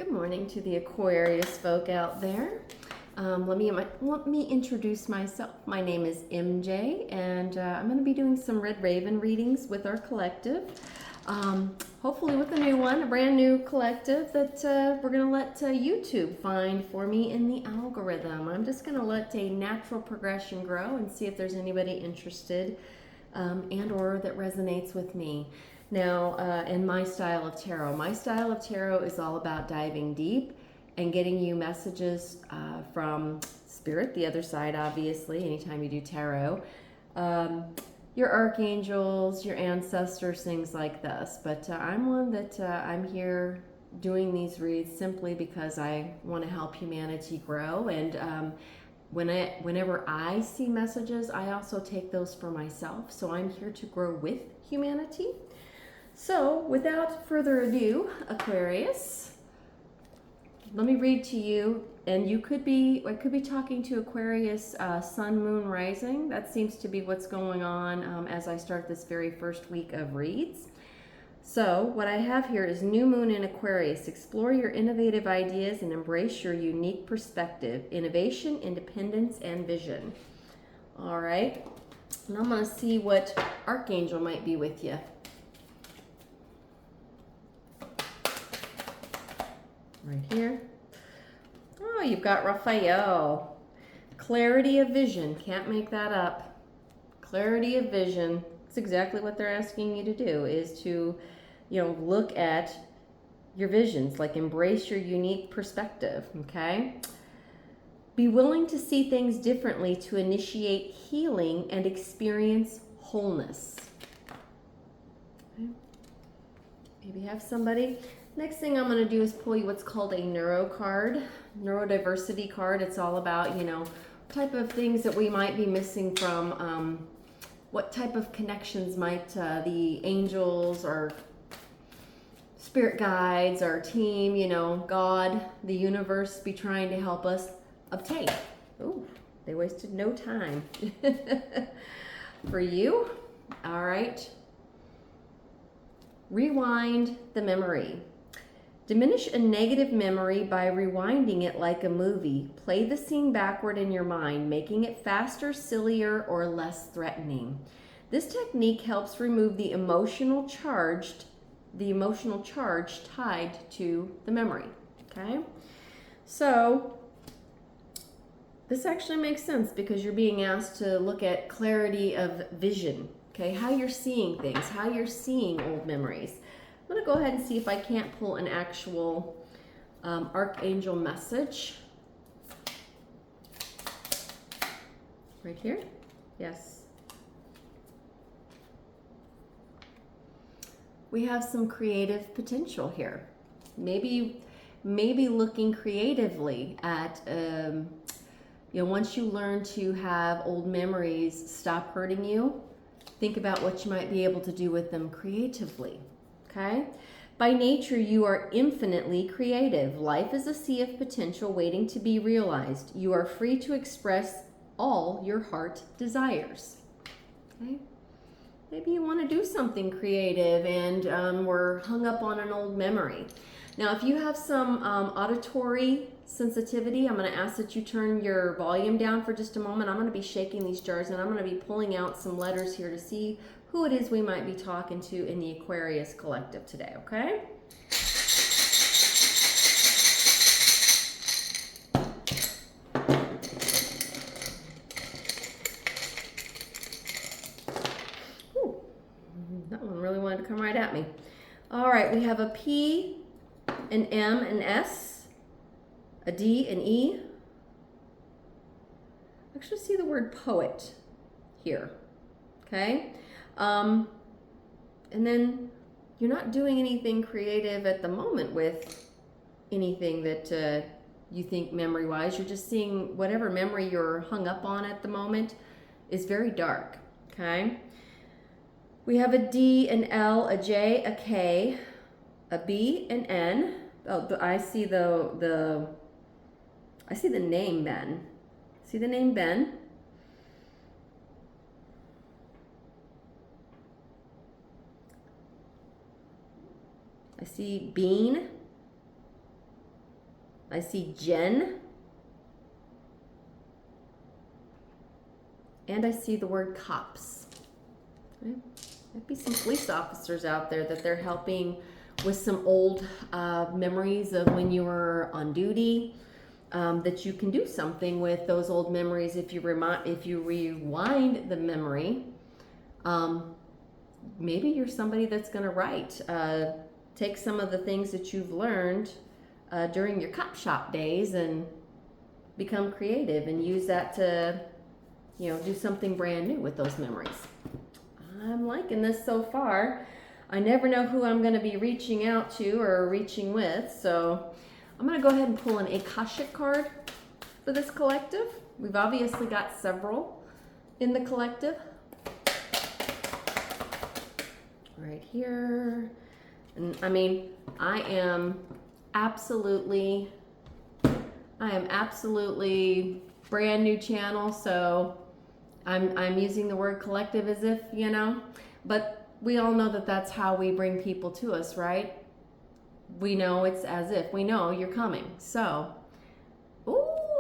Good morning to the Aquarius folk out there. Let me introduce myself. My name is MJ, and I'm going to be doing some Red Raven readings with our collective. Hopefully with a new one, a brand new collective that we're going to let YouTube find for me in the algorithm. I'm just going to let a natural progression grow and see if there's anybody interested and or that resonates with me. Now, in my style of tarot is all about diving deep and getting you messages from spirit, the other side, obviously, anytime you do tarot. Your archangels, your ancestors, things like this. But I'm one that I'm here doing these reads simply because I want to help humanity grow. And whenever I see messages, I also take those for myself. So I'm here to grow with humanity. So without further ado, Aquarius, let me read to you, and I could be talking to Aquarius Sun, Moon, Rising. That seems to be what's going on as I start this very first week of reads. So what I have here is New Moon in Aquarius. Explore your innovative ideas and embrace your unique perspective, innovation, independence, and vision. All right, and I'm going to see what Archangel might be with you. Right here. Oh, you've got Raphael. Clarity of vision. Can't make that up. Clarity of vision. It's exactly what they're asking you to do, is to, look at your visions, like embrace your unique perspective, okay? Be willing to see things differently to initiate healing and experience wholeness. Okay. Maybe have somebody. Next thing I'm going to do is pull you what's called a neuro card, neurodiversity card. It's all about, type of things that we might be missing from, what type of connections might the angels or spirit guides, our team, God, the universe be trying to help us obtain. Ooh, they wasted no time. For you, all right. Rewind the memory. Diminish a negative memory by rewinding it like a movie. Play the scene backward in your mind, making it faster, sillier, or less threatening. This technique helps remove the emotional charge tied to the memory. Okay? So, this actually makes sense because you're being asked to look at clarity of vision. Okay? How you're seeing things, how you're seeing old memories. I'm going to go ahead and see if I can't pull an actual archangel message. Right here? Yes. We have some creative potential here. Maybe looking creatively at, once you learn to have old memories stop hurting you, think about what you might be able to do with them creatively. Okay? By nature, you are infinitely creative. Life is a sea of potential waiting to be realized. You are free to express all your heart desires. Okay? Maybe you want to do something creative and we're hung up on an old memory. Now, if you have some auditory sensitivity, I'm going to ask that you turn your volume down for just a moment. I'm going to be shaking these jars and I'm going to be pulling out some letters here to see who it is we might be talking to in the Aquarius collective today, okay? Ooh, that one really wanted to come right at me. All right, we have a P, an M, an S, a D, an E. I actually see the word poet here, okay? And then you're not doing anything creative at the moment with anything that you think memory-wise. You're just seeing whatever memory you're hung up on at the moment is very dark, okay? We have a D, an L, a J, a K, a B, an N. Oh, I see the name Ben. See the name Ben? I see bean. I see Jen. And I see the word cops. Okay. Might be some police officers out there that they're helping with some old memories of when you were on duty. That you can do something with those old memories if you rewind the memory. Maybe you're somebody that's going to write. Take some of the things that you've learned during your cop shop days and become creative and use that to, do something brand new with those memories. I'm liking this so far. I never know who I'm going to be reaching out to or reaching with, so I'm going to go ahead and pull an Akashic card for this collective. We've obviously got several in the collective. Right here. And I mean, I am absolutely brand new channel, so I'm using the word collective as if, but we all know that that's how we bring people to us, right? We know it's as if we know you're coming. So,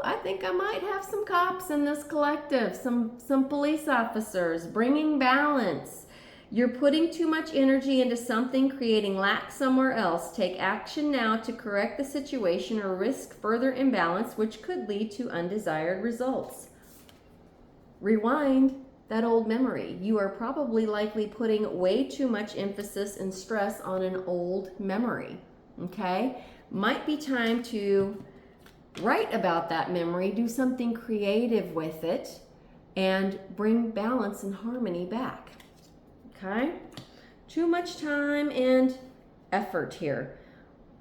I think I might have some cops in this collective, some police officers bringing balance. You're putting too much energy into something, creating lack somewhere else. Take action now to correct the situation or risk further imbalance, which could lead to undesired results. Rewind that old memory. You are probably likely putting way too much emphasis and stress on an old memory. Okay? Might be time to write about that memory, do something creative with it, and bring balance and harmony back. Okay? Too much time and effort here.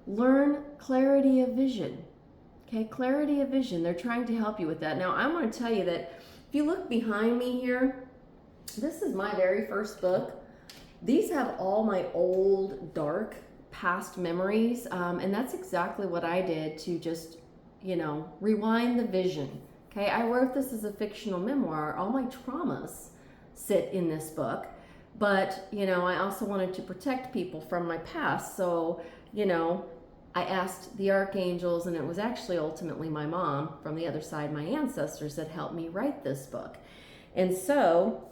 Learn clarity of vision. Okay, clarity of vision. They're trying to help you with that. Now, I want to tell you that if you look behind me here, this is my very first book. These have all my old, dark, past memories, and that's exactly what I did to just, rewind the vision. Okay, I wrote this as a fictional memoir. All my traumas sit in this book. But, I also wanted to protect people from my past. So, I asked the archangels, and it was actually ultimately my mom from the other side, my ancestors, that helped me write this book. And so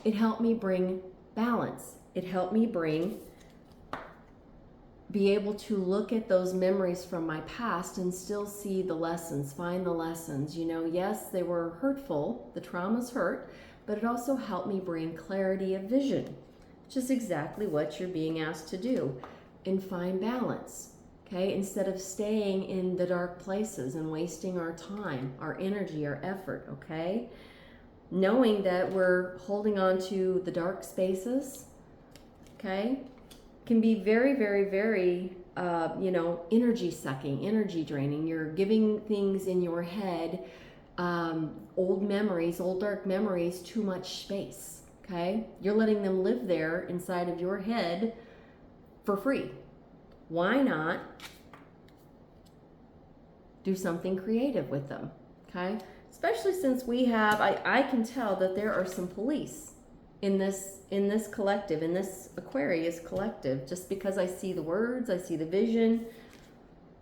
it helped me bring balance. It helped me be able to look at those memories from my past and still see the lessons, find the lessons. Yes, they were hurtful. The traumas hurt. But it also helped me bring clarity of vision, which is exactly what you're being asked to do, and find balance, okay? Instead of staying in the dark places and wasting our time, our energy, our effort, okay? Knowing that we're holding on to the dark spaces, okay, can be very, very, very, energy sucking, energy draining. You're giving things in your head, old memories, old dark memories, too much space, okay? You're letting them live there inside of your head for free. Why not do something creative with them, okay? Especially since we have, I can tell that there are some police in this collective, in this Aquarius collective, just because I see the words, I see the vision.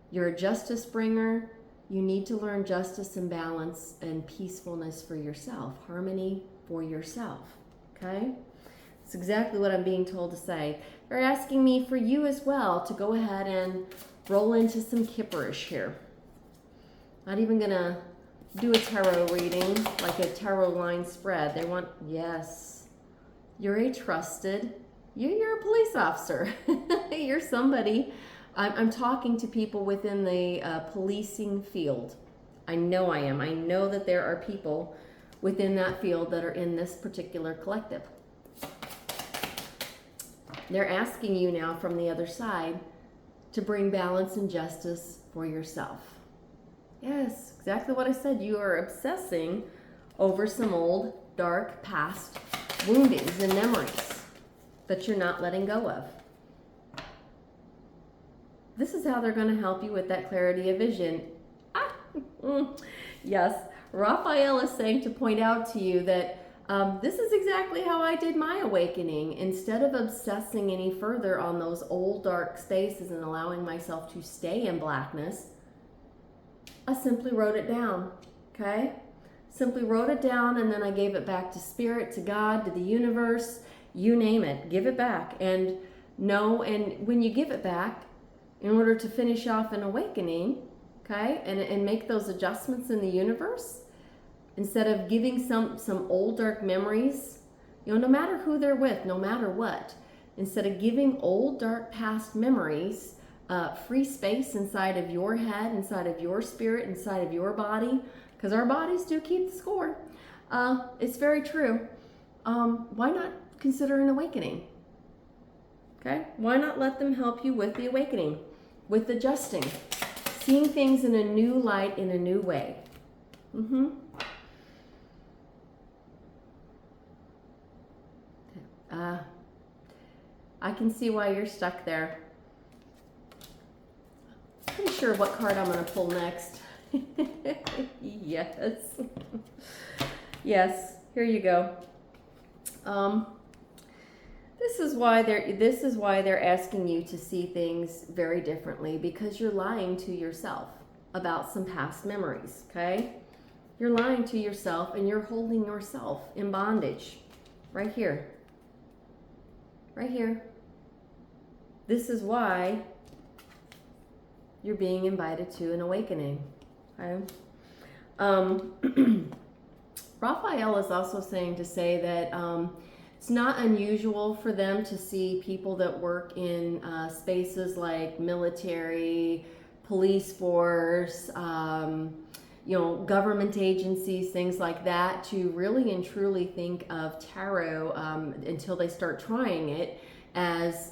You're a justice bringer. You need to learn justice and balance and peacefulness for yourself, harmony for yourself, okay? It's exactly what I'm being told to say. They're asking me for you as well to go ahead and roll into some Kipperish here. Not even gonna do a tarot reading, like a tarot line spread. They want, yes, you're a trusted, you're a police officer. You're somebody. I'm talking to people within the policing field. I know I am. I know that there are people within that field that are in this particular collective. They're asking you now from the other side to bring balance and justice for yourself. Yes, exactly what I said. You are obsessing over some old, dark, past woundings and memories that you're not letting go of. This is how they're going to help you with that clarity of vision. Yes, Raphael is saying to point out to you that this is exactly how I did my awakening. Instead of obsessing any further on those old dark spaces and allowing myself to stay in blackness, I simply wrote it down, okay? Simply wrote it down, and then I gave it back to Spirit, to God, to the universe, you name it, give it back. And when you give it back, in order to finish off an awakening, okay, and make those adjustments in the universe, instead of giving some old dark memories, no matter who they're with, no matter what, instead of giving old dark past memories free space inside of your head, inside of your spirit, inside of your body, because our bodies do keep the score. It's very true. Why not consider an awakening? Okay? Why not let them help you with the awakening, with adjusting, seeing things in a new light, in a new way? I can see why you're stuck there. Pretty sure what card I'm going to pull next. Yes. Yes, here you go. This is why they're asking you to see things very differently, because you're lying to yourself about some past memories, okay? You're lying to yourself, and you're holding yourself in bondage right here. Right here. This is why you're being invited to an awakening. Okay? Raphael is also saying that it's not unusual for them to see people that work in spaces like military, police force, government agencies, things like that, to really and truly think of tarot until they start trying it as,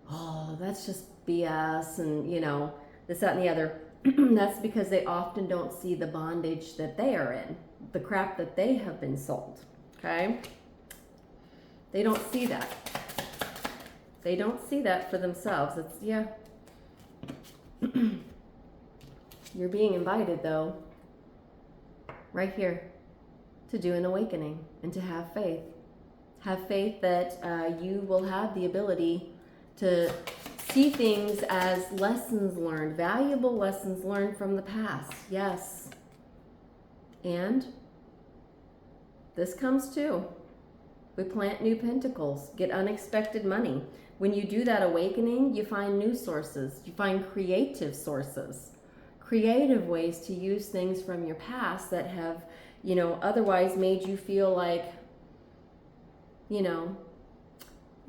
oh, that's just BS, and this, that, and the other. That's because they often don't see the bondage that they are in, the crap that they have been sold, okay? They don't see that. They don't see that for themselves. You're being invited, though, right here, to do an awakening and to have faith. Have faith that you will have the ability to see things as lessons learned, valuable lessons learned from the past. Yes. And this comes too. We plant new pentacles, get unexpected money. When you do that awakening, you find new sources. You find creative sources, creative ways to use things from your past that have, otherwise made you feel like,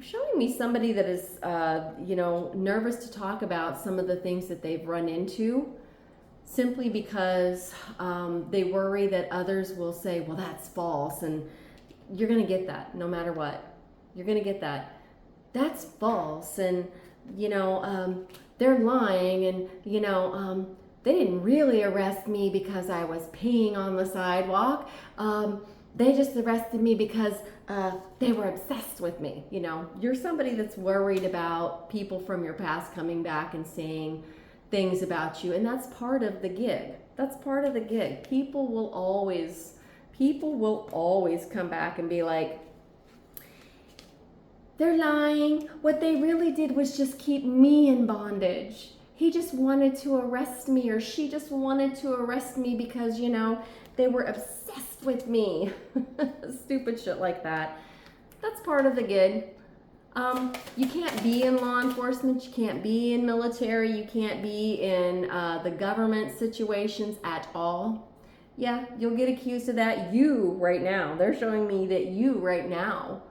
showing me somebody that is, nervous to talk about some of the things that they've run into, simply because they worry that others will say, well, that's false. And you're going to get that no matter what. You're going to get that. That's false. And, they're lying. And, they didn't really arrest me because I was peeing on the sidewalk. They just arrested me because they were obsessed with me. You're somebody that's worried about people from your past coming back and saying things about you. And that's part of the gig. That's part of the gig. People will always come back and be like, they're lying. What they really did was just keep me in bondage. He just wanted to arrest me, or she just wanted to arrest me because, they were obsessed with me. Stupid shit like that. That's part of the gig. You can't be in law enforcement. You can't be in military. You can't be in the government situations at all. Yeah, you'll get accused of that. You right now. They're showing me that you right now,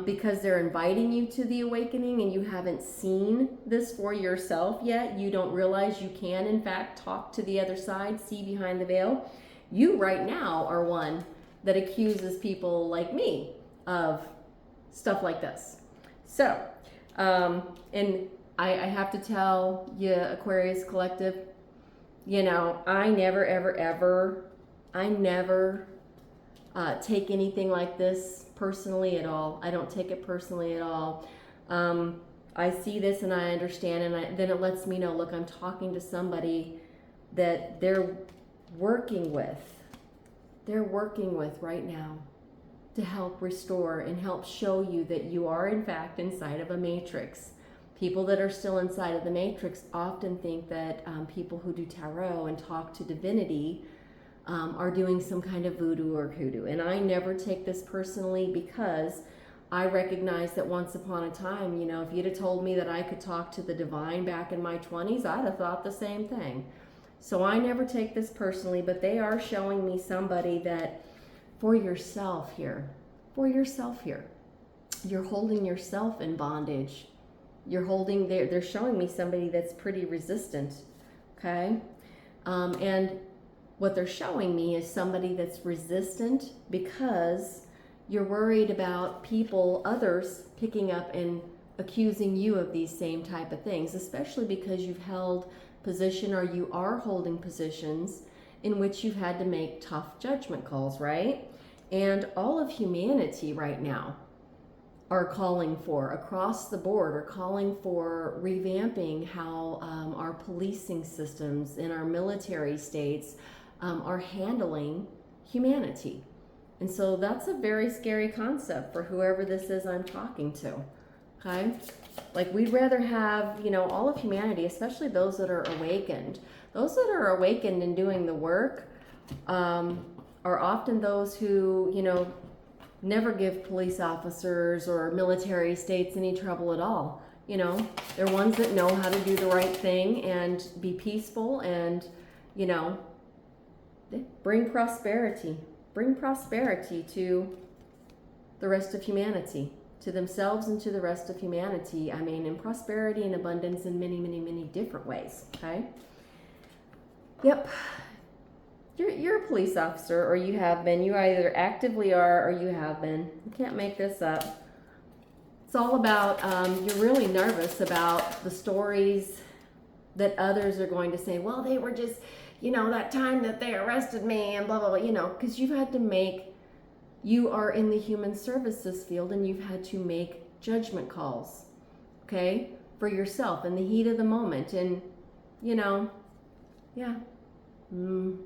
because they're inviting you to the awakening and you haven't seen this for yourself yet. You don't realize you can, in fact, talk to the other side, see behind the veil. You right now are one that accuses people like me of stuff like this. So, and I have to tell you, Aquarius Collective, I never take anything like this personally at all. I don't take it personally at all. I see this and I understand, and then it lets me know, look, I'm talking to somebody that they're working with right now to help restore and help show you that you are in fact inside of a matrix. People that are still inside of the matrix often think that people who do tarot and talk to divinity are doing some kind of voodoo or hoodoo. And I never take this personally, because I recognize that once upon a time, you know, if you'd have told me that I could talk to the divine back in my 20s, I'd have thought the same thing. So I never take this personally, but they are showing me somebody that for yourself here, you're holding yourself in bondage. They're showing me somebody that's pretty resistant, okay? And what they're showing me is somebody that's resistant because you're worried about others picking up and accusing you of these same type of things, especially because you've held position, or you are holding positions in which you've had to make tough judgment calls, right? And all of humanity right now are calling for, across the board, are calling for revamping how our policing systems in our military states are handling humanity. And so that's a very scary concept for whoever this is I'm talking to, okay? Like, we'd rather have, you know, all of humanity, especially those that are awakened. Those that are awakened and doing the work are often those who, you know, never give police officers or military states any trouble at all. You know, they're ones that know how to do the right thing and be peaceful and, you know, bring prosperity to the rest of humanity, to themselves and to the rest of humanity. I mean, in prosperity and abundance in many, many, many different ways, okay? Yep. You're a police officer, or you have been. You either actively are or you have been. You can't make this up. It's all about, you're really nervous about the stories that others are going to say, well, they were just, you know, that time that they arrested me and blah, blah, blah, you know, because you are in the human services field and you've had to make judgment calls, okay, for yourself in the heat of the moment. And, you know, yeah. You've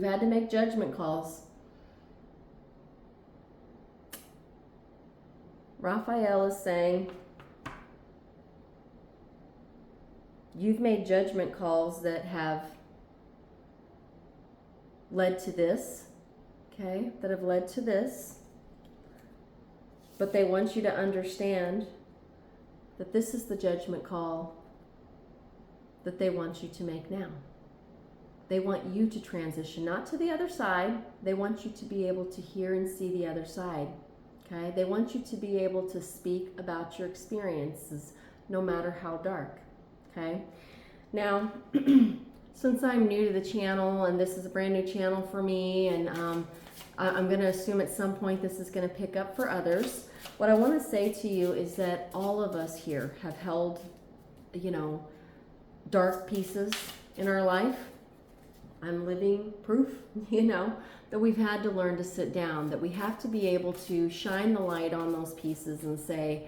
had to make judgment calls. Raphael is saying you've made judgment calls that have led to this, okay? That have led to this. But they want you to understand that this is the judgment call that they want you to make now. They want you to transition, not to the other side. They want you to be able to hear and see the other side, okay? They want you to be able to speak about your experiences, no matter how dark, okay? Now, since I'm new to the channel, and this is a brand new channel for me, and I'm going to assume at some point this is going to pick up for others, what I want to say to you is that all of us here have held, you know, dark pieces in our life. I'm living proof, you know, that we've had to learn to sit down, that we have to be able to shine the light on those pieces and say,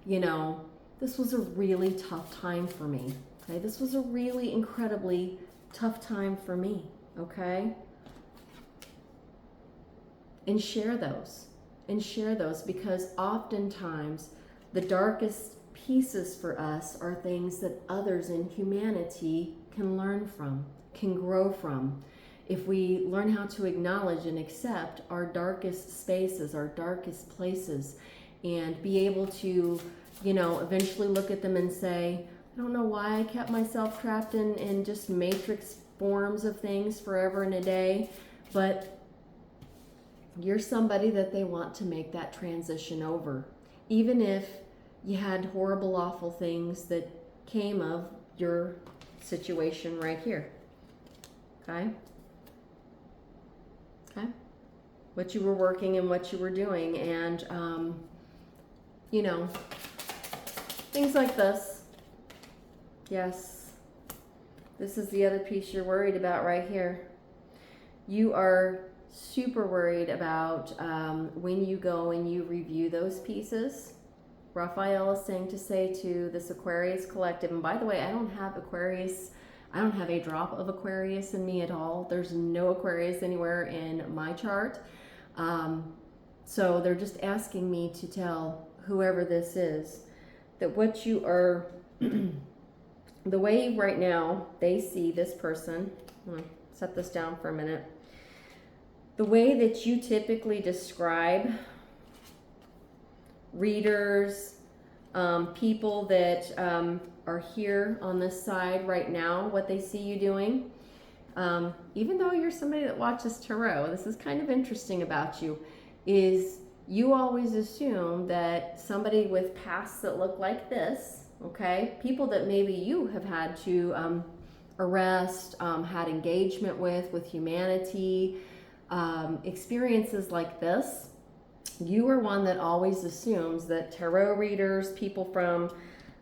you know, this was a really tough time for me, okay? This was a really incredibly tough time for me, okay? And share those, because oftentimes the darkest pieces for us are things that others in humanity can learn from, can grow from. If we learn how to acknowledge and accept our darkest spaces, our darkest places, and be able to, you know, eventually look at them and say, I don't know why I kept myself trapped in just matrix forms of things forever and a day, but you're somebody that they want to make that transition over. Even if you had horrible, awful things that came of your situation right here. Okay? Okay? What you were working and what you were doing, and, you know, things like this. Yes. This is the other piece you're worried about right here. You are super worried about when you go and you review those pieces. Raphael is saying to say to this Aquarius collective, and by the way, I don't have Aquarius, I don't have a drop of Aquarius in me at all. There's no Aquarius anywhere in my chart. So they're just asking me to tell whoever this is that what you are, the way right now they see this person, I'm gonna set this down for a minute. The way that you typically describe readers, people that are here on this side right now, what they see you doing, even though you're somebody that watches tarot, this is kind of interesting about you, is you always assume that somebody with pasts that look like this, okay, people that maybe you have had to arrest, had engagement with humanity, experiences like this, you are one that always assumes that tarot readers, people from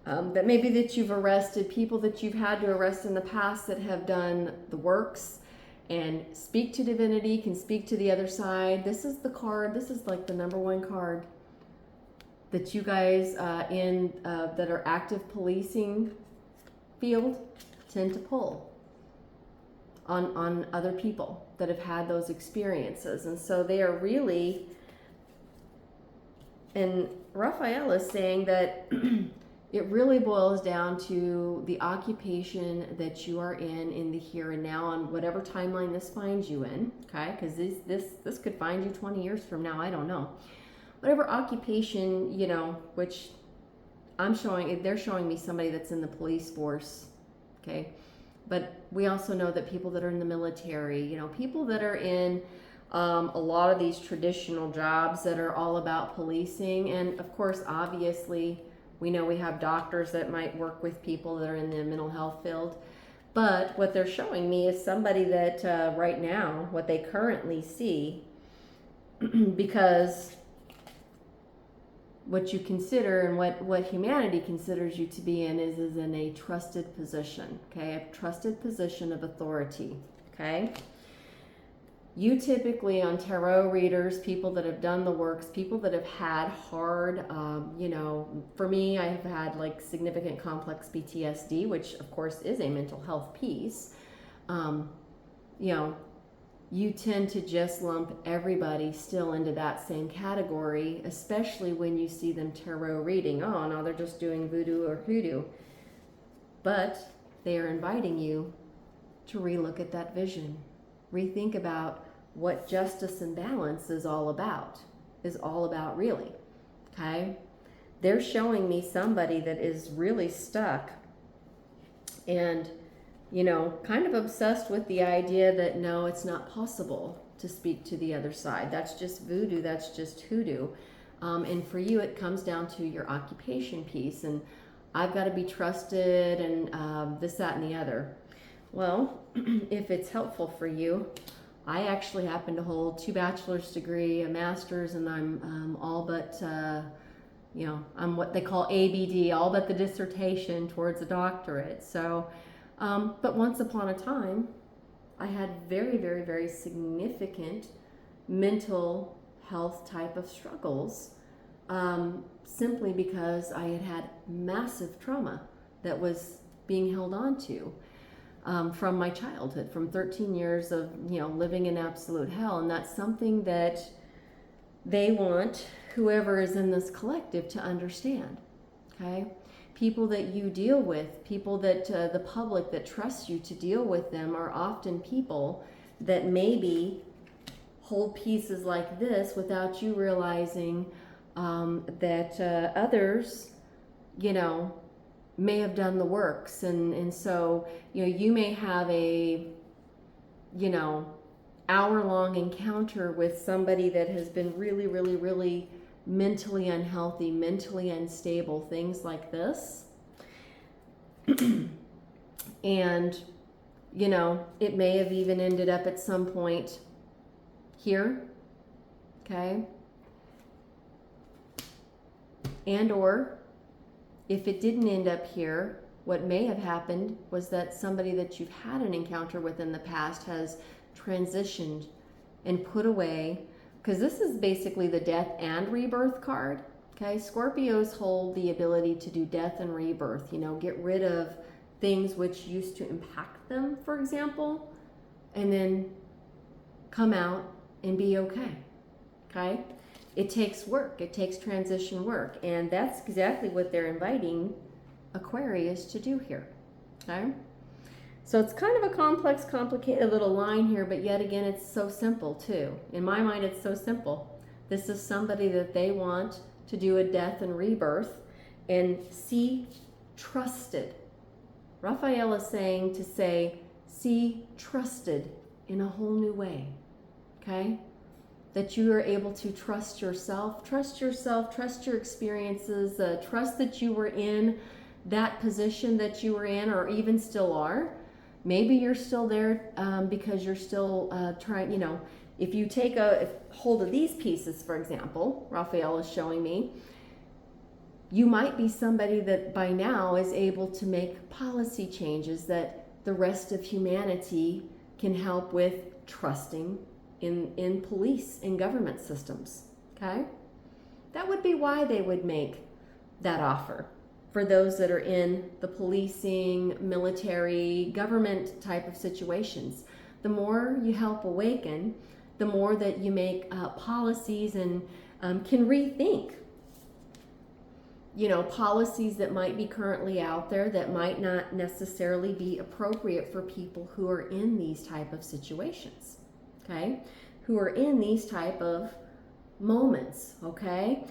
that maybe that you've arrested, people that you've had to arrest in the past that have done the works and speak to divinity, can speak to the other side. This is the card, this is like the #1 card that you guys that are active policing field tend to pull on other people that have had those experiences. And so they are really, and Raphael is saying that it really boils down to the occupation that you are in the here and now, on whatever timeline this finds you in, okay? Because this could find you 20 years from now, I don't know. Whatever occupation, you know, which I'm showing, they're showing me somebody that's in the police force, okay? But we also know that people that are in the military, you know, people that are in a lot of these traditional jobs that are all about policing, and of course, obviously, we know we have doctors that might work with people that are in the mental health field. But what they're showing me is somebody that right now, what they currently see, because what you consider and what humanity considers you to be in is in a trusted position, okay? A trusted position of authority, okay? You typically, on tarot readers, people that have done the works, people that have had hard, you know, for me, I have had like significant complex PTSD, which of course is a mental health piece. You know, you tend to just lump everybody still into that same category, especially when you see them tarot reading. Oh, no, they're just doing voodoo or hoodoo. But they are inviting you to relook at that vision. Rethink about what justice and balance is all about really, okay? They're showing me somebody that is really stuck and, you know, kind of obsessed with the idea that no, it's not possible to speak to the other side. That's just voodoo, that's just hoodoo. And for you, it comes down to your occupation piece, and I've got to be trusted and this, that, and the other. Well, if it's helpful for you, I actually happen to hold 2 bachelor's degree, a master's, and I'm all but, you know, I'm what they call ABD, all but the dissertation towards a doctorate. So, but once upon a time, I had very, very, very significant mental health type of struggles, simply because I had had massive trauma that was being held on to. From my childhood, from 13 years of, you know, living in absolute hell. And that's something that they want whoever is in this collective to understand, okay? People that you deal with, people that the public that trusts you to deal with them, are often people that maybe hold pieces like this without you realizing that others, you know, may have done the works, and so, you know, you may have a, you know, hour-long encounter with somebody that has been really, really, really mentally unhealthy, mentally unstable, things like this. And, you know, it may have even ended up at some point here, okay? And or if it didn't end up here, what may have happened was that somebody that you've had an encounter with in the past has transitioned and put away, because this is basically the death and rebirth card, okay? Scorpios hold the ability to do death and rebirth, you know, get rid of things which used to impact them, for example, and then come out and be okay, okay? it takes work. It takes transition work. And that's exactly what they're inviting Aquarius to do here. Okay? So it's kind of a complex, complicated little line here, but yet again, it's so simple too. In my mind, it's so simple. This is somebody that they want to do a death and rebirth and see trusted. Raphael is saying to say, see trusted in a whole new way. Okay? That you are able to trust yourself, trust your experiences, trust that you were in that position that you were in, or even still are. Maybe you're still there because you're still trying, if you take a hold of these pieces, for example, Raphael is showing me, you might be somebody that by now is able to make policy changes that the rest of humanity can help with trusting in police and government systems, okay? That would be why they would make that offer for those that are in the policing, military, government type of situations. The more you help awaken, the more that you make policies and can rethink, policies that might be currently out there that might not necessarily be appropriate for people who are in these type of situations, okay? Who are in these type of moments, okay?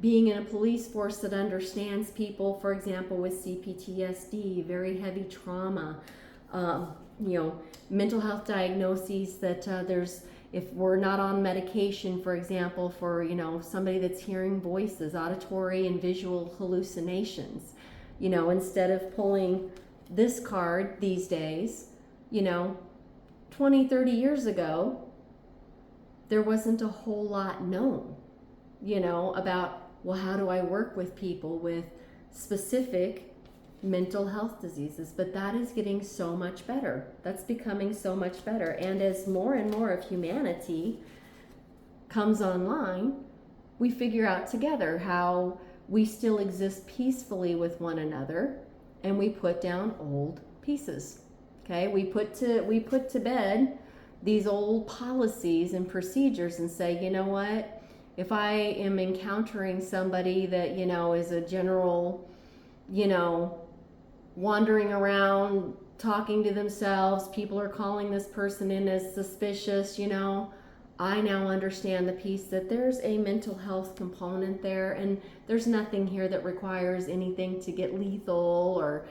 Being in a police force that understands people, for example, with CPTSD, very heavy trauma, mental health diagnoses that if we're not on medication, for example, for, somebody that's hearing voices, auditory and visual hallucinations, instead of pulling this card these days, 20, 30 years ago, there wasn't a whole lot known, about, well, how do I work with people with specific mental health diseases? But that is getting so much better. That's becoming so much better. And as more and more of humanity comes online, we figure out together how we still exist peacefully with one another, and we put down old pieces. Okay, we put to bed these old policies and procedures and say, you know what? If I am encountering somebody that, is a general, wandering around, talking to themselves, people are calling this person in as suspicious, I now understand the piece that there's a mental health component there, and there's nothing here that requires anything to get lethal, or,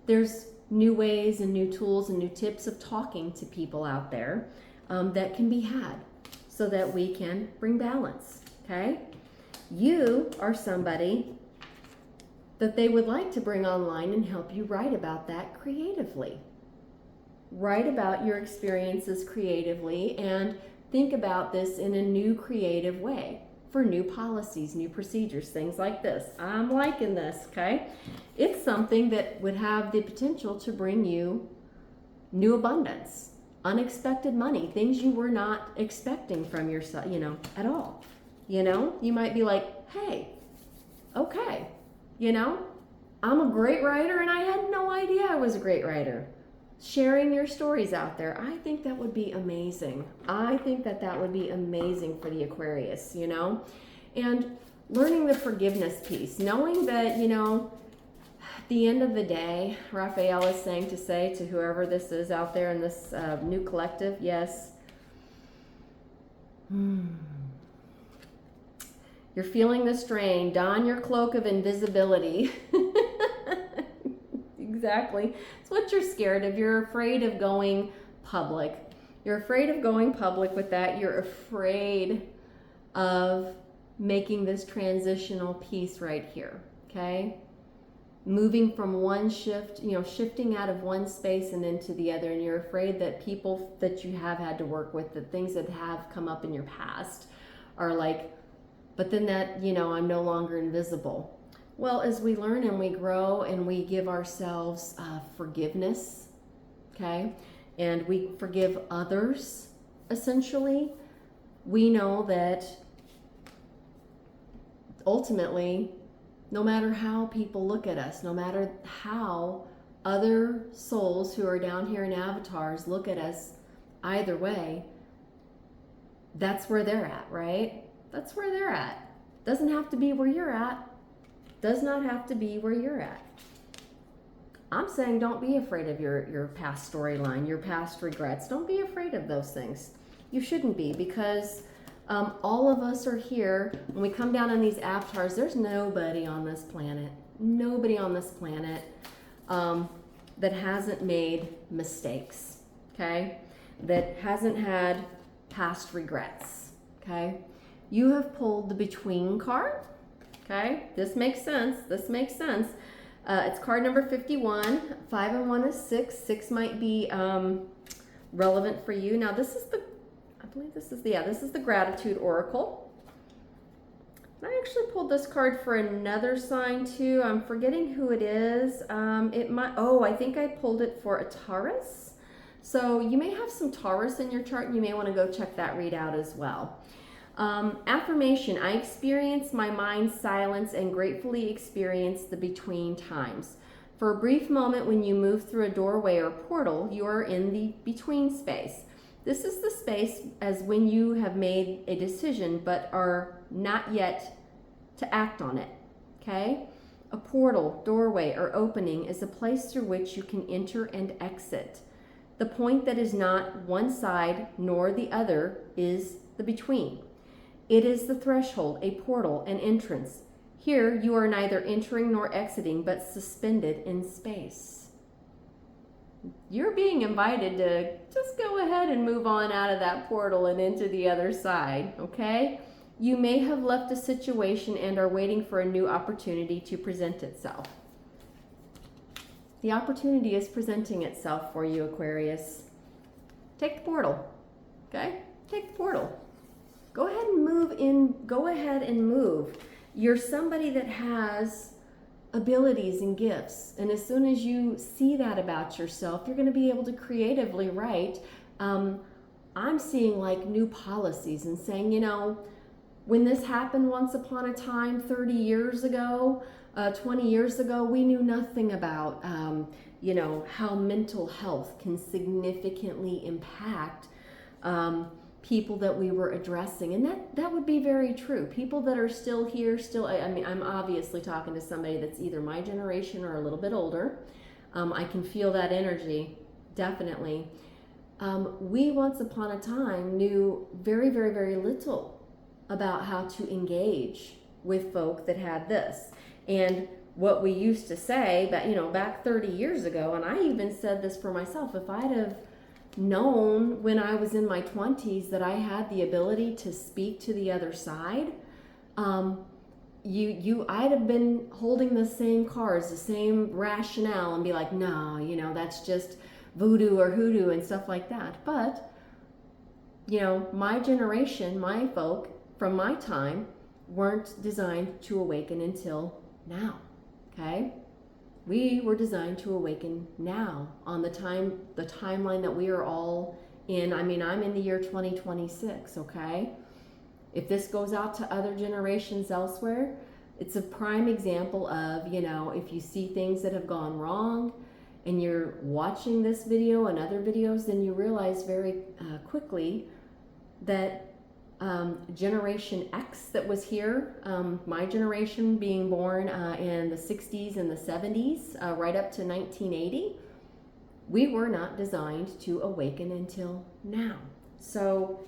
there's new ways and new tools and new tips of talking to people out there that can be had so that we can bring balance, okay? You are somebody that they would like to bring online and help you write about that creatively. Write about your experiences creatively and think about this in a new creative way for new policies, new procedures, things like this. I'm liking this, okay? It's something that would have the potential to bring you new abundance, unexpected money, things you were not expecting from yourself, at all. You might be like, hey, okay, I'm a great writer and I had no idea I was a great writer. Sharing your stories out there, I think that would be amazing. I think that would be amazing for the Aquarius, and learning the forgiveness piece, knowing that, at the end of the day, Raphael is saying to say to whoever this is out there in this new collective, yes, you're feeling the strain, don your cloak of invisibility. Exactly. It's what you're scared of. You're afraid of going public. You're afraid of going public with that. You're afraid of making this transitional piece right here, okay? Moving from one shift, shifting out of one space and into the other, and you're afraid that people that you have had to work with, the things that have come up in your past are like, but then that, I'm no longer invisible. Well, as we learn and we grow and we give ourselves forgiveness, okay, and we forgive others, essentially, we know that ultimately, no matter how people look at us, no matter how other souls who are down here in avatars look at us, either way, that's where they're at, right? That's where they're at. Doesn't have to be where you're at. Does not have to be where you're at. I'm saying don't be afraid of your past storyline, your past regrets. Don't be afraid of those things. You shouldn't be, because all of us are here. When we come down on these avatars, there's nobody on this planet, that hasn't made mistakes, okay? That hasn't had past regrets, okay? You have pulled the Between card, okay? This makes sense. It's card number 51. 5 and 1 is 6. 6 might be relevant for you. Now this is this is the Gratitude Oracle. I actually pulled this card for another sign too. I'm forgetting who it is. I think I pulled it for a Taurus. So you may have some Taurus in your chart, and you may want to go check that readout as well. Affirmation: I experience my mind's silence and gratefully experience the between times. For a brief moment when you move through a doorway or portal, you are in the between space. This is the space as when you have made a decision but are not yet to act on it, okay? A portal, doorway, or opening is a place through which you can enter and exit. The point that is not one side nor the other is the between. It is the threshold, a portal, an entrance. Here you are neither entering nor exiting, but suspended in space. You're being invited to just go ahead and move on out of that portal and into the other side, okay? You may have left a situation and are waiting for a new opportunity to present itself. The opportunity is presenting itself for you, Aquarius. Take the portal, okay? Take the portal. Go ahead and move in. Go ahead and move. You're somebody that has abilities and gifts. And as soon as you see that about yourself, you're going to be able to creatively write. I'm seeing like new policies and saying, you know, when this happened once upon a time, 30 years ago, 20 years ago, we knew nothing about, how mental health can significantly impact people that we were addressing. And that would be very true. People that are still here, I'm obviously talking to somebody that's either my generation or a little bit older. I can feel that energy, definitely. We once upon a time knew very, very, very little about how to engage with folk that had this. And what we used to say, back 30 years ago, and I even said this for myself, if I'd have known when I was in my 20s that I had the ability to speak to the other side, I'd have been holding the same cards, the same rationale, and be like, no, that's just voodoo or hoodoo and stuff like that. But, my generation, my folk from my time weren't designed to awaken until now, okay? We were designed to awaken now on the timeline that we are all in. I'm in the year 2026, okay? If this goes out to other generations elsewhere, it's a prime example of, if you see things that have gone wrong and you're watching this video and other videos, then you realize very quickly that Generation X that was here, my generation being born in the 60s and the 70s, right up to 1980, we were not designed to awaken until now. So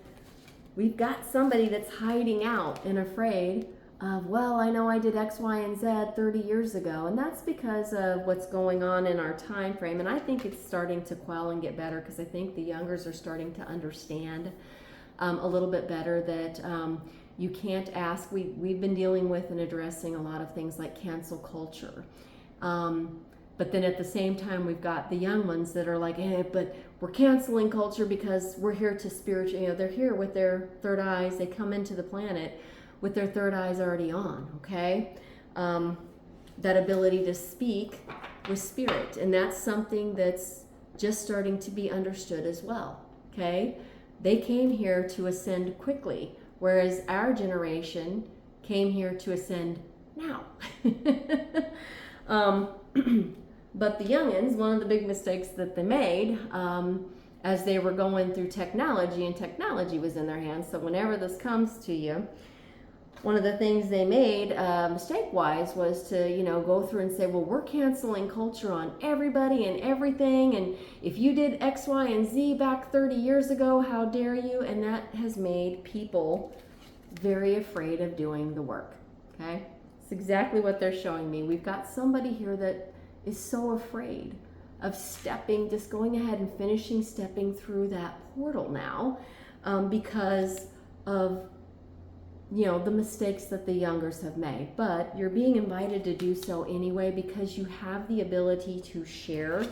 we've got somebody that's hiding out and afraid of, well, I know I did X, Y, and Z 30 years ago, and that's because of what's going on in our time frame. And I think it's starting to quell and get better, because I think the youngers are starting to understand a little bit better that you can't ask. We've been dealing with and addressing a lot of things like cancel culture. But then at the same time, we've got the young ones that are like, but we're canceling culture because we're here to spiritual, they're here with their third eyes. They come into the planet with their third eyes already on, okay? That ability to speak with spirit. And that's something that's just starting to be understood as well, okay? They came here to ascend quickly, whereas our generation came here to ascend now. But the youngins, one of the big mistakes that they made as they were going through technology, and technology was in their hands. So whenever this comes to you, one of the things they made mistake-wise was to, go through and say, well, we're canceling culture on everybody and everything, and if you did X, Y, and Z back 30 years ago, how dare you? And that has made people very afraid of doing the work, okay? It's exactly what they're showing me. We've got somebody here that is so afraid of just going ahead and stepping through that portal now because of the mistakes that the youngers have made. But you're being invited to do so anyway because you have the ability to share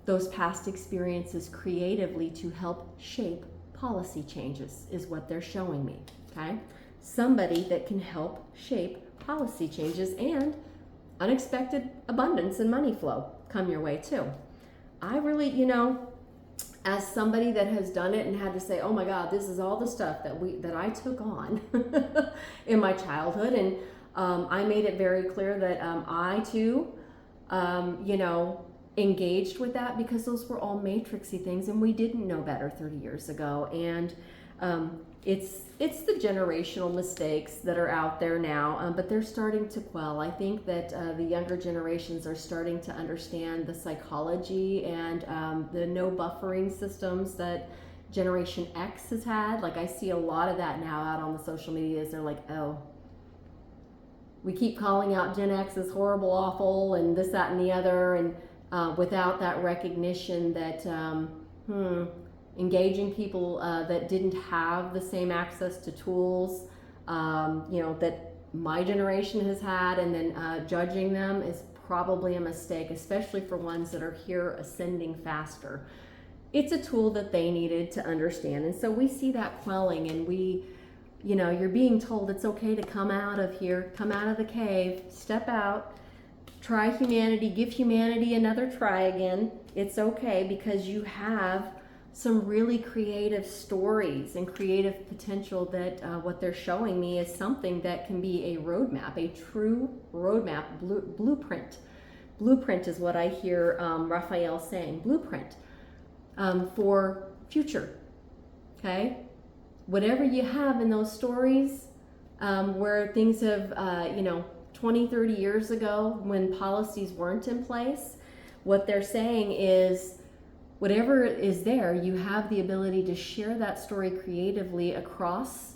those past experiences creatively to help shape policy changes, is what they're showing me, okay? Somebody that can help shape policy changes, and unexpected abundance and money flow come your way too. I really, as somebody that has done it and had to say, oh my God, this is all the stuff that I took on in my childhood. And I made it very clear that I too, engaged with that because those were all matrixy things and we didn't know better 30 years ago. And it's the generational mistakes that are out there now, but they're starting to quell. I think that the younger generations are starting to understand the psychology and the no buffering systems that Generation X has had. Like I see a lot of that now out on the social medias. They're like, oh, we keep calling out Gen X as horrible, awful, and this, that, and the other, and without that recognition that engaging people that didn't have the same access to tools, that my generation has had, and then judging them is probably a mistake, especially for ones that are here ascending faster. It's a tool that they needed to understand. And so we see that quelling, and you're being told it's okay to come out of here, come out of the cave, step out, try humanity, give humanity another try again. It's okay because you have some really creative stories and creative potential that what they're showing me is something that can be a roadmap, a true roadmap, blueprint. Blueprint is what I hear Raphael saying, blueprint for future, okay? Whatever you have in those stories where things have, 20, 30 years ago when policies weren't in place, what they're saying is, whatever is there, you have the ability to share that story creatively across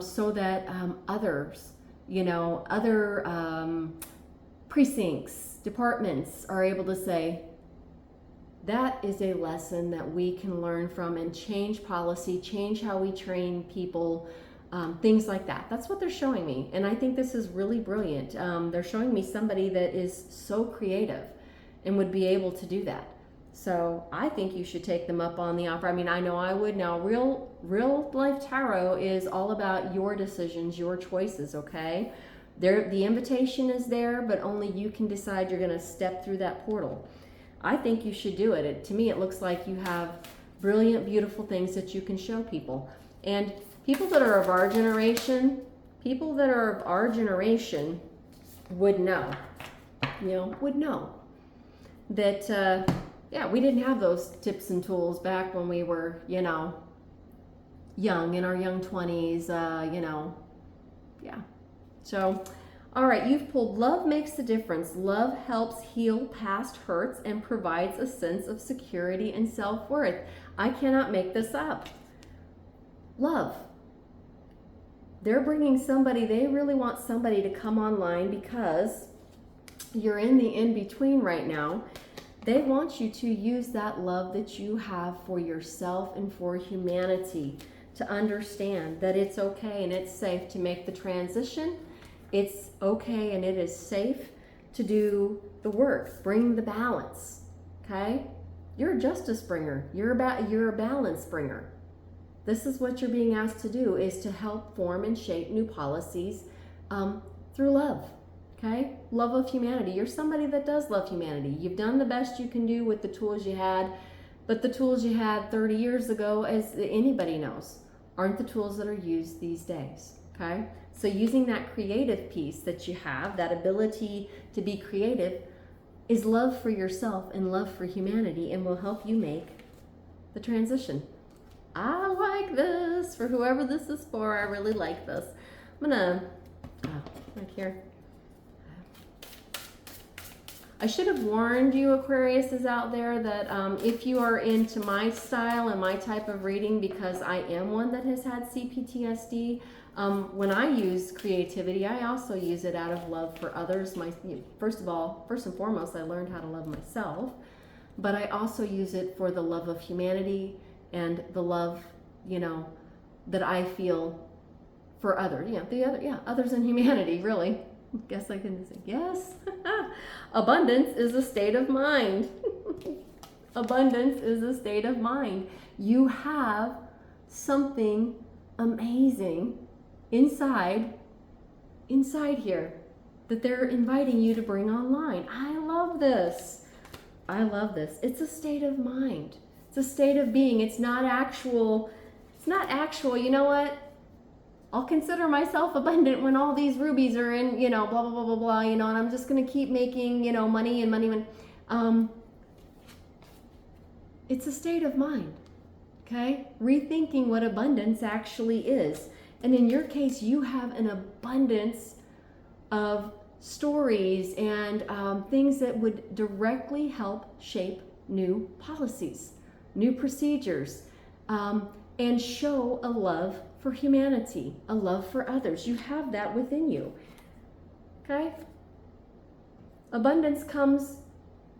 so that others, other precincts, departments are able to say, that is a lesson that we can learn from and change policy, change how we train people, things like that. That's what they're showing me. And I think this is really brilliant. They're showing me somebody that is so creative and would be able to do that. So I think you should take them up on the offer. I mean, I know I would. Now, real life tarot is all about your decisions, your choices, okay? The invitation is there, but only you can decide you're going to step through that portal. I think you should do it. To me, it looks like you have brilliant, beautiful things that you can show people. And people that are of our generation, would know, that we didn't have those tips and tools back when we were, young, in our young 20s, So, all right, you've pulled Love Makes the Difference. Love helps heal past hurts and provides a sense of security and self-worth. I cannot make this up. Love. They're bringing somebody, they really want somebody to come online because you're in the in-between right now. They want you to use that love that you have for yourself and for humanity to understand that it's okay and it's safe to make the transition. It's okay and it is safe to do the work, bring the balance, okay? You're a justice bringer. You're a balance bringer. This is what you're being asked to do, is to help form and shape new policies through love. Okay? Love of humanity. You're somebody that does love humanity. You've done the best you can do with the tools you had, but the tools you had 30 years ago, as anybody knows, aren't the tools that are used these days. Okay? So using that creative piece that you have, that ability to be creative, is love for yourself and love for humanity, and will help you make the transition. I like this. For whoever this is for, I really like this. I'm gonna, right here. I should have warned you, Aquariuses out there, that if you are into my style and my type of reading, because I am one that has had CPTSD, when I use creativity, I also use it out of love for others. First and foremost, I learned how to love myself, but I also use it for the love of humanity and the love, that I feel for others. Others in humanity, really. Guess I can say yes. Abundance is a state of mind. Abundance is a state of mind. You have something amazing inside here that they're inviting you to bring online. I love this. I love this. It's a state of mind. It's a state of being. It's not actual. You know what? I'll consider myself abundant when all these rubies are in, blah, blah, blah, blah, blah, and I'm just going to keep making, money and money. It's a state of mind, okay? Rethinking what abundance actually is. And in your case, you have an abundance of stories and things that would directly help shape new policies, new procedures, and show a love for humanity, a love for others. You have that within you, okay? Abundance comes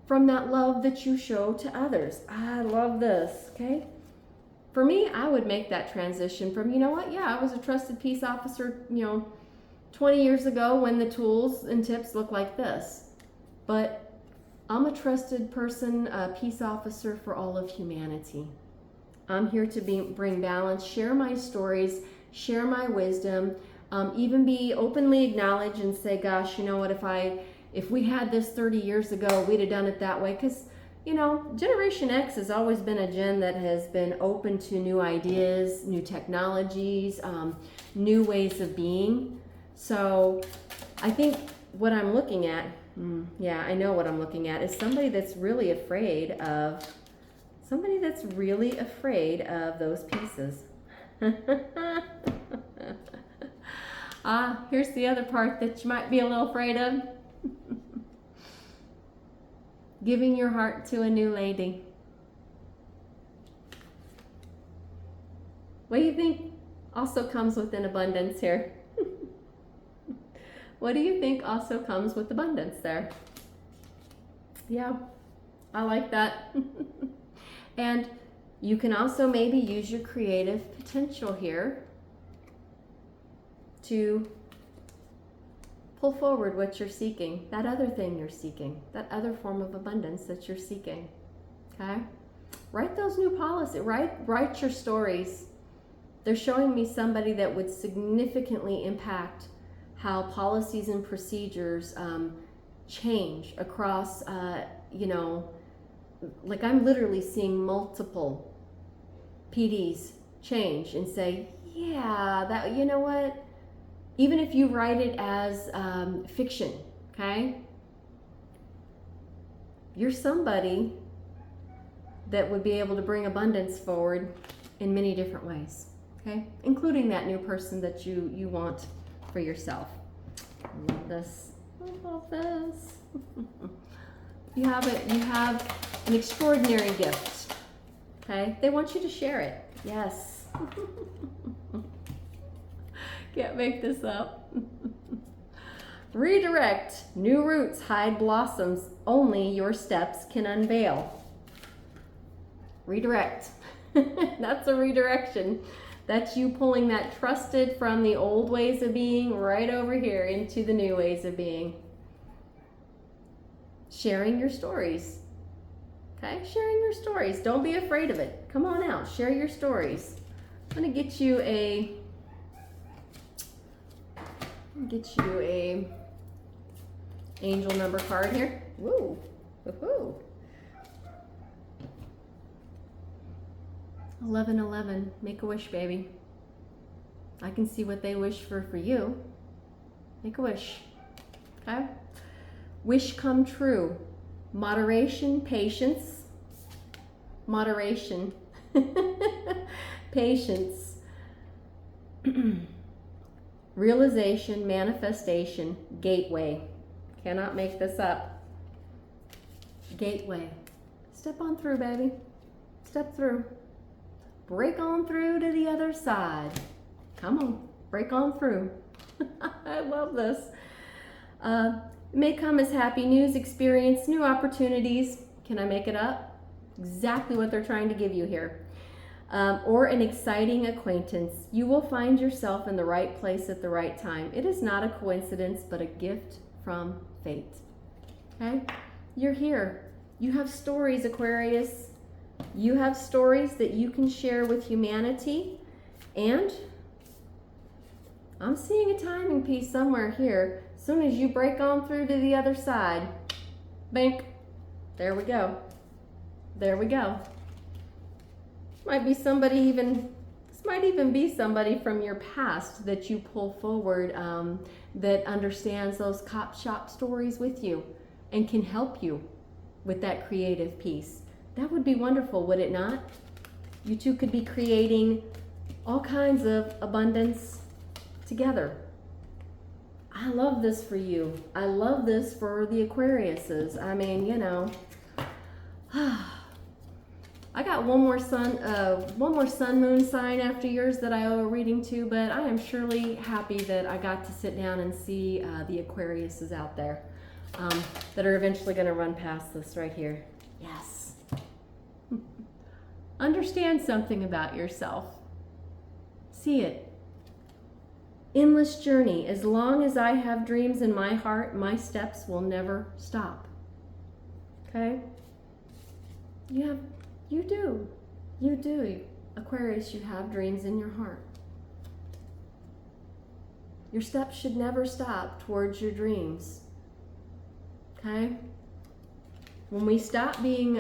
from that love that you show to others. I love this, okay? For me, I would make that transition from, I was a trusted peace officer, 20 years ago when the tools and tips look like this. But I'm a trusted person, a peace officer for all of humanity. I'm here to bring balance, share my stories, share my wisdom, even be openly acknowledged and say, gosh, you know what, if we had this 30 years ago, we'd have done it that way. Because, Generation X has always been a gen that has been open to new ideas, new technologies, new ways of being. So I think what I'm looking at, I know what I'm looking at, is somebody that's really afraid of those pieces. Here's the other part that you might be a little afraid of. Giving your heart to a new lady. What do you think also comes with an abundance here? What do you think also comes with abundance there? Yeah, I like that. And you can also maybe use your creative potential here to pull forward what you're seeking, that other thing you're seeking, that other form of abundance that you're seeking, okay? Write those new policies, write your stories. They're showing me somebody that would significantly impact how policies and procedures change across, like I'm literally seeing multiple PDs change and say, yeah, that, you know what? Even if you write it as fiction, okay? You're somebody that would be able to bring abundance forward in many different ways, okay? Including that new person that you want for yourself. I love this. I love this. You have an extraordinary gift, okay? They want you to share it. Yes. Can't make this up. Redirect. New roots hide blossoms only your steps can unveil. Redirect. That's a redirection. That's you pulling that trusted from the old ways of being right over here into the new ways of being. Sharing your stories. Okay? Sharing your stories. Don't be afraid of it. Come on out. Share your stories. I'm going to get you a angel number card here. Woo. Woohoo. 1111. Make a wish, baby. I can see what they wish for you. Make a wish. Okay? Wish come true. Moderation, patience. Moderation. Patience. Realization, manifestation, gateway. Cannot make this up. Gateway. Step on through, baby. Step through. Break on through to the other side. Come on, break on through. I love this. It may come as happy news, experience, new opportunities. Can I make it up? Exactly what they're trying to give you here. Or an exciting acquaintance. You will find yourself in the right place at the right time. It is not a coincidence, but a gift from fate. Okay? You're here. You have stories, Aquarius. You have stories that you can share with humanity. And I'm seeing a timing piece somewhere here. As soon as you break on through to the other side, bink, there we go. There we go. Might be somebody even, this might even be somebody from your past that you pull forward that understands those cop shop stories with you and can help you with that creative piece. That would be wonderful, would it not? You two could be creating all kinds of abundance together. I love this for you. I love this for the Aquariuses. I mean, you know, I got one more sun moon sign after yours that I owe a reading to, but I am surely happy that I got to sit down and see the Aquariuses out there that are eventually going to run past this right here. Yes. Understand something about yourself. See it. Endless journey. As long as I have dreams in my heart, my steps will never stop. Okay? You do. Aquarius, you have dreams in your heart. Your steps should never stop towards your dreams. Okay? When we stop being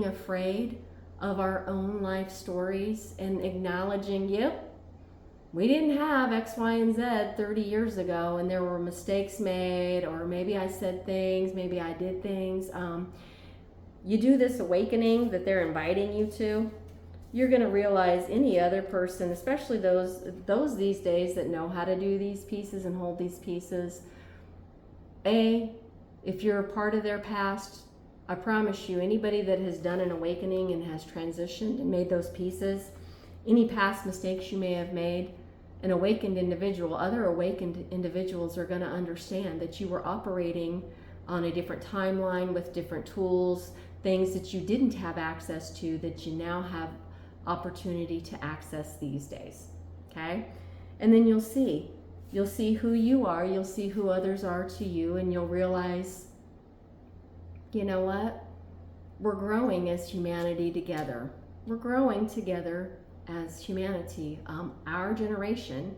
afraid of our own life stories and acknowledging, yep, we didn't have X, Y, and Z 30 years ago and there were mistakes made, or maybe I said things, maybe I did things. You do this awakening that they're inviting you to, you're going to realize any other person, especially those these days that know how to do these pieces and hold these pieces, if you're a part of their past, I promise you, anybody that has done an awakening and has transitioned and made those pieces, any past mistakes you may have made, an awakened individual, other awakened individuals are going to understand that you were operating on a different timeline with different tools, things that you didn't have access to that you now have opportunity to access these days. Okay? And then you'll see who you are, you'll see who others are to you, and you'll realize, you know what? We're growing as humanity together. We're growing together as humanity. Our generation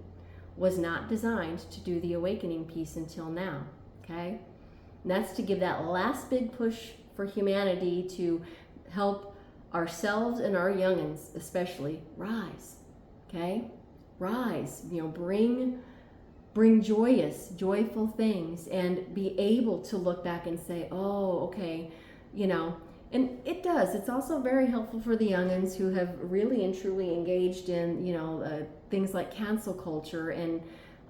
was not designed to do the awakening piece until now, okay? And that's to give that last big push for humanity to help ourselves and our youngins especially rise, okay? Rise, bring joyful things and be able to look back and say, oh, okay, and it does. It's also very helpful for the youngins who have really and truly engaged in, things like cancel culture and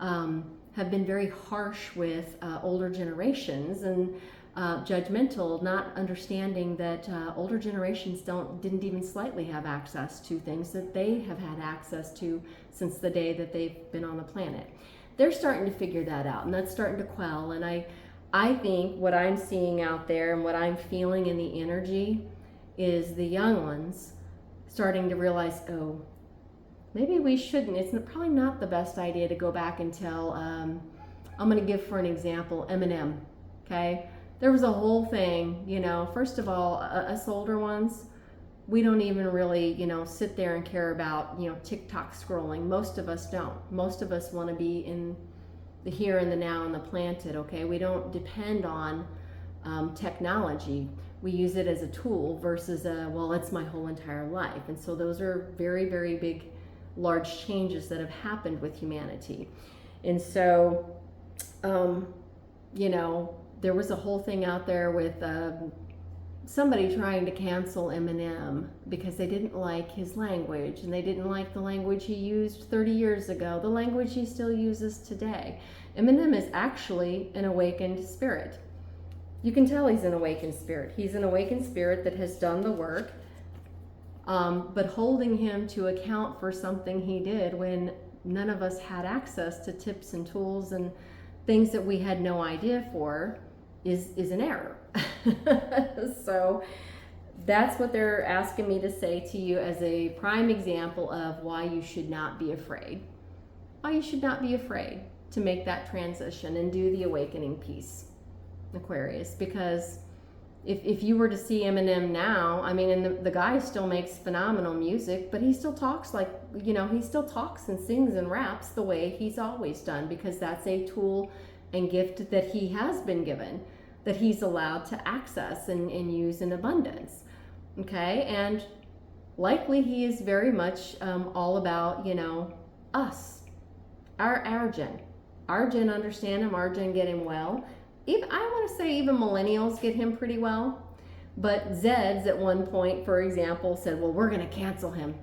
have been very harsh with older generations and judgmental, not understanding that older generations didn't even slightly have access to things that they have had access to since the day that they've been on the planet. They're starting to figure that out, and that's starting to quell. And I think what I'm seeing out there and what I'm feeling in the energy is the young ones starting to realize, oh, maybe we shouldn't. It's probably not the best idea to go back and tell, I'm going to give for an example, Eminem, okay? There was a whole thing, first of all, us older ones, we don't even really, sit there and care about, TikTok scrolling. Most of us don't. Most of us want to be in the here and the now and the planted, okay? We don't depend on technology. We use it as a tool versus it's my whole entire life. And so those are very, very big, large changes that have happened with humanity. And so, there was a whole thing out there with, somebody trying to cancel Eminem because they didn't like his language and they didn't like the language he used 30 years ago, the language he still uses today. Eminem is actually an awakened spirit. You can tell he's an awakened spirit. He's an awakened spirit that has done the work, but holding him to account for something he did when none of us had access to tips and tools and things that we had no idea for is an error. So that's what they're asking me to say to you as a prime example of why you should not be afraid. Why you should not be afraid to make that transition and do the awakening piece, Aquarius. Because if you were to see Eminem now, I mean, and the guy still makes phenomenal music, but he still talks like, you know, he still talks and sings and raps the way he's always done, because that's a tool and gift that he has been given, that he's allowed to access and use in abundance. Okay, and likely he is very much all about, you know, us, our gen. Our gen understand him, our gen get him well. Even, I want to say even millennials get him pretty well. But Zeds at one point, for example, said, well, we're going to cancel him.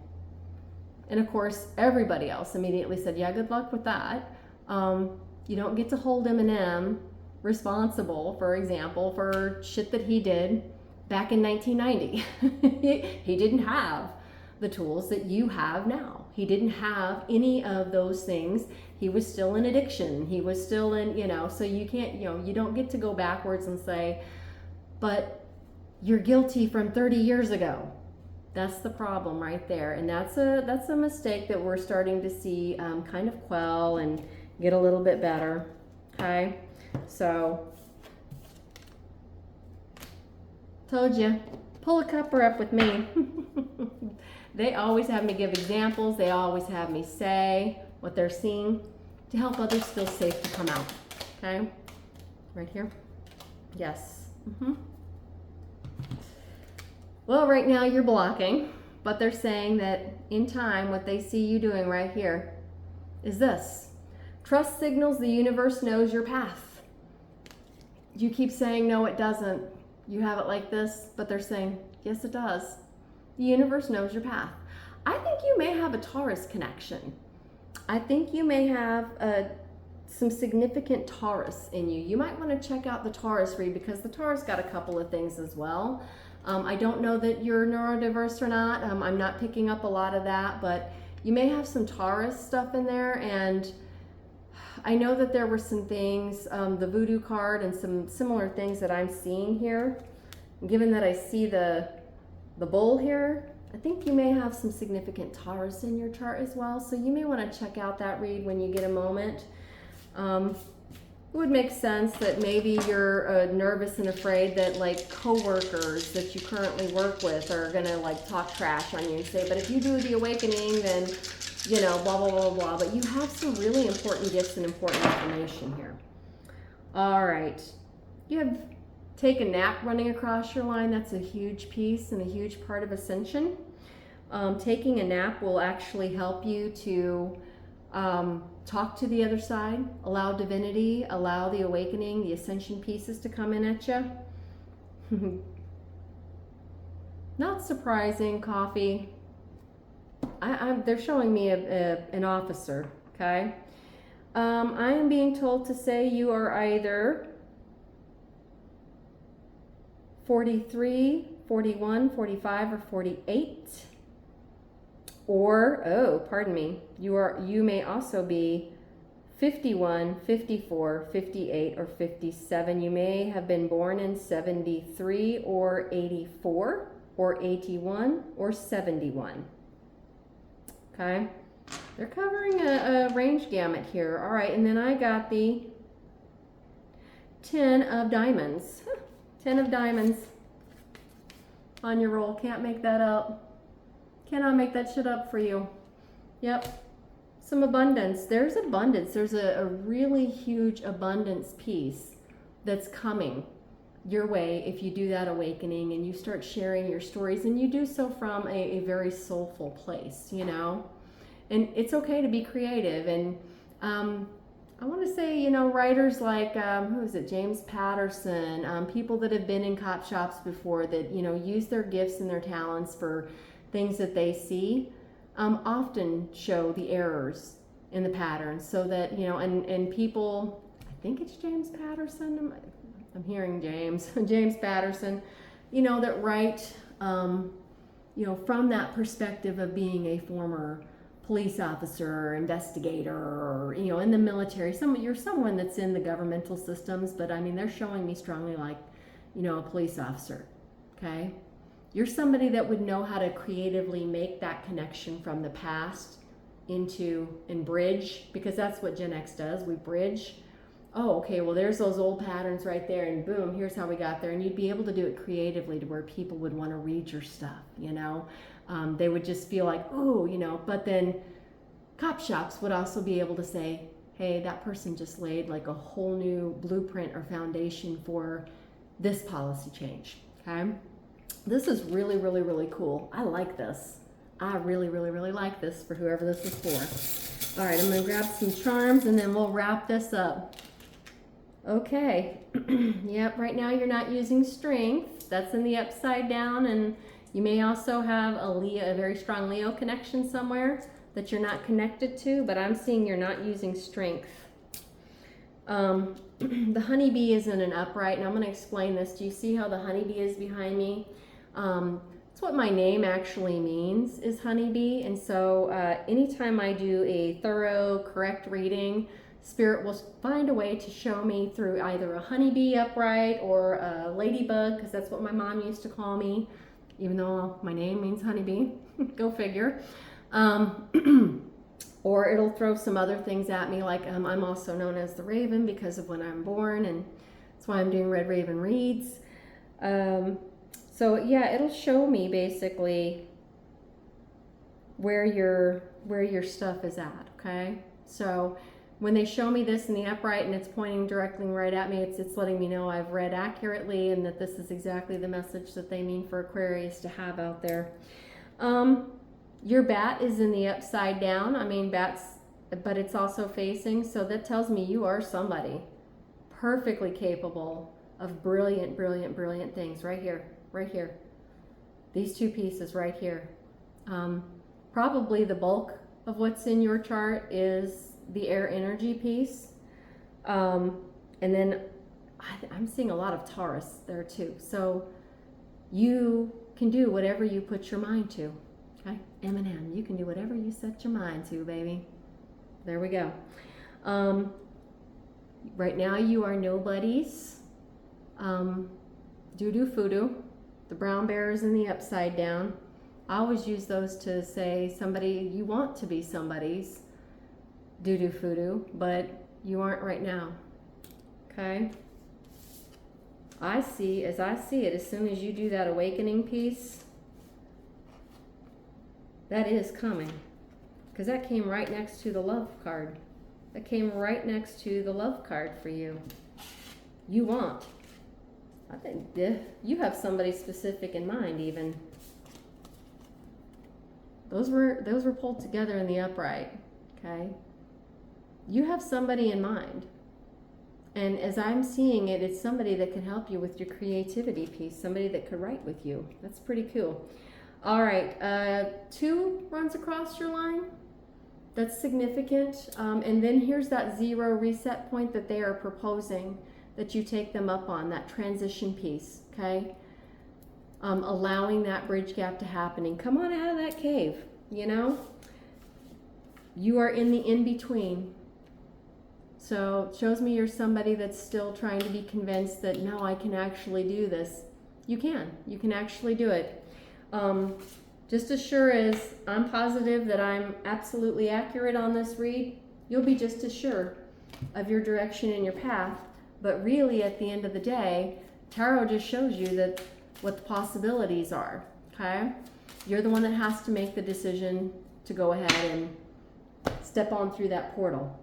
And of course, everybody else immediately said, yeah, good luck with that. You don't get to hold Eminem responsible, for example, for shit that he did back in 1990. He didn't have the tools that you have now. He didn't have any of those things. He was still in addiction. He was still in, you know, so you can't, you know, you don't get to go backwards and say, but you're guilty from 30 years ago. That's the problem right there. And that's a mistake that we're starting to see kind of quell and get a little bit better. Okay. So, told you, pull a cupper up with me. They always have me give examples. They always have me say what they're seeing to help others feel safe to come out. Okay? Right here? Yes. Well, right now you're blocking, but they're saying that in time, what they see you doing right here is this. Trust signals the universe knows your path. You keep saying, no, it doesn't. You have it like this, but they're saying, yes, it does. The universe knows your path. I think you may have a Taurus connection. I think you may have some significant Taurus in you. You might want to check out the Taurus read, because the Taurus got a couple of things as well. I don't know that you're neurodiverse or not. I'm not picking up a lot of that, but you may have some Taurus stuff in there. And I know that there were some things, the voodoo card and some similar things that I'm seeing here. Given that I see the bull here, I think you may have some significant Taurus in your chart as well. So you may want to check out that read when you get a moment. It would make sense that maybe you're nervous and afraid that like coworkers that you currently work with are gonna like talk trash on you and say, but if you do the awakening, then you know, blah, blah, blah, blah. But you have some really important gifts and important information here. All right. You have take a nap running across your line. That's a huge piece and a huge part of ascension. Taking a nap will actually help you to talk to the other side, allow divinity, allow the awakening, the ascension pieces to come in at you. Not surprising, coffee. They're showing me an officer, okay? I am being told to say you are either 43, 41, 45, or 48. Or, oh, pardon me, you may also be 51, 54, 58, or 57. You may have been born in 73 or 84 or 81 or 71. Okay, they're covering a range gamut here. All right, and then I got the 10 of diamonds. 10 of diamonds on your roll. Can't make that up. Cannot make that shit up for you. Yep, some abundance. There's abundance. There's a really huge abundance piece that's coming your way if you do that awakening and you start sharing your stories, and you do so from a very soulful place, you know. And it's okay to be creative. And I'm I want to say, you know, writers like, who is it, James Patterson, people that have been in cop shops before that, you know, use their gifts and their talents for things that they see, often show the errors in the patterns so that, you know, and people, I think it's James Patterson, I'm hearing James, James Patterson, you know, that write, you know, from that perspective of being a former police officer or investigator or, you know, in the military. You're someone that's in the governmental systems, but I mean, they're showing me strongly like, you know, a police officer, okay? You're somebody that would know how to creatively make that connection from the past into and bridge, because that's what Gen X does. We bridge. Oh, okay, well, there's those old patterns right there, and boom, here's how we got there. And you'd be able to do it creatively to where people would want to read your stuff, you know? They would just feel like, oh, you know, but then cop shops would also be able to say, hey, that person just laid like a whole new blueprint or foundation for this policy change, okay? This is really, really, really cool. I like this. I really, really, really like this for whoever this is for. All right, I'm gonna grab some charms and then we'll wrap this up. Okay, yep, right now you're not using strength. That's in the upside down, and you may also have a very strong Leo connection somewhere that you're not connected to, but I'm seeing you're not using strength. The honeybee is in an upright, and I'm going to explain this. Do you see how the honeybee is behind me? That's what my name actually means, is honeybee. And so anytime I do a thorough, correct reading, Spirit will find a way to show me through either a honeybee upright or a ladybug, because that's what my mom used to call me, even though my name means honeybee. Go figure. Or it'll throw some other things at me, like I'm also known as the Raven because of when I'm born, and that's why I'm doing Red Raven Reads. So yeah, it'll show me basically where your stuff is at, okay? So when they show me this in the upright and it's pointing directly right at me, it's letting me know I've read accurately and that this is exactly the message that they mean for Aquarius to have out there. Your bat is in the upside down. I mean, but it's also facing, so that tells me you are somebody perfectly capable of brilliant, brilliant, brilliant things right here, right here. These two pieces right here. Probably the bulk of what's in your chart is the air energy piece. And then I'm seeing a lot of Taurus there too. So you can do whatever you put your mind to. Okay, Eminem, you can do whatever you set your mind to, baby. There we go. Right now you are nobodies. Doo-doo Fudu. The brown bear is in the upside down. I always use those to say somebody, you want to be somebody's doo-doo Fudu, but you aren't right now. Okay? As I see it, as soon as you do that awakening piece, that is coming, because that came right next to the love card. That came right next to the love card for you. You want. I think you have somebody specific in mind even. Those were pulled together in the upright, okay? You have somebody in mind. And as I'm seeing it, it's somebody that could help you with your creativity piece, somebody that could write with you. That's pretty cool. All right, 2 runs across your line. That's significant. And then here's that 0 reset point that they are proposing that you take them up on, that transition piece, okay? Allowing that bridge gap to happening. Come on out of that cave, you know? You are in the in-between. So it shows me you're somebody that's still trying to be convinced that, no, I can actually do this. You can actually do it. Just as sure as I'm positive that I'm absolutely accurate on this read, you'll be just as sure of your direction and your path. But really, at the end of the day, Tarot just shows you that what the possibilities are, okay? You're the one that has to make the decision to go ahead and step on through that portal.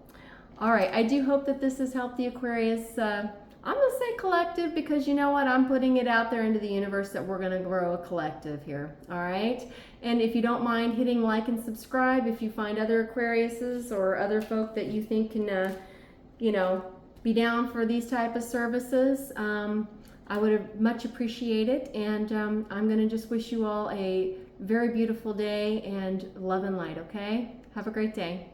All right, I do hope that this has helped the Aquarius. I'm going to say collective because you know what? I'm putting it out there into the universe that we're going to grow a collective here. All right. And if you don't mind hitting like and subscribe, if you find other Aquariuses or other folk that you think you know, be down for these type of services, I would much appreciate it. And I'm going to just wish you all a very beautiful day and love and light, okay? Have a great day.